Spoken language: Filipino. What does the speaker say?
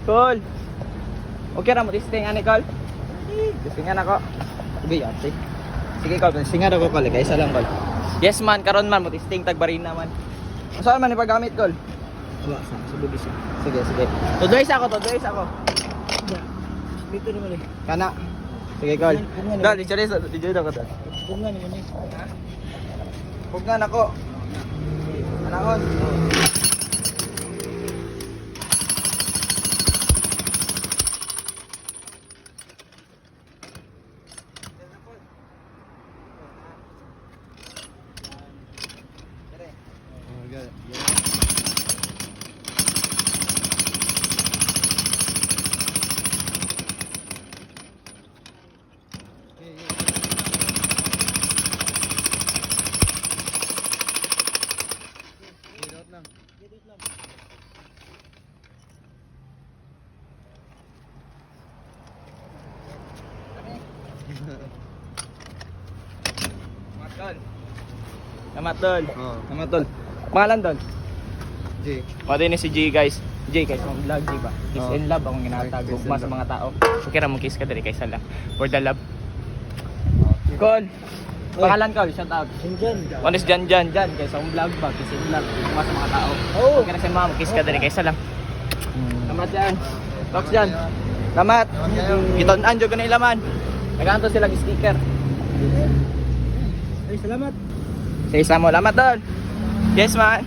Col. Okay ra mo testing ani Col. Testingan ako. Sige yan. Sige Col, testingan ako Col. Kaya isa lang Col. Yes man, karon man mo testing tagbarina man. Saan man ipagamit Col? Wala, sa bugis. Sige, sige. Tudoy ako. Dito naman eh. Kana. Sige Col. Dal, di ako dal. Bunga naman eh. Pugan ako. Anakon. Selamat Tol. Oh. Selamat Tol. Pangalan Tol? J. O din si G guys. J guys, mong vlog J ba? Kiss Oh. and love akong ginatag Kiss and ugma sa love. mga tao. Okay ra mo kiss ka diri kaysa lang. For the love. Col. Pangalan Col, shout out. Sinjan. One is Jan guys, akong vlog ba? Kiss and love ugma sa mga tao. Oh. Okay ra sa mga kiss ka diri kaysa lang. Selamat yan. Talks dyan. Selamat. Giton-an jud kanila man. Nagaanto sila sticker. Ay, salamat. Sa isa mo, salamat Tol. Yes man.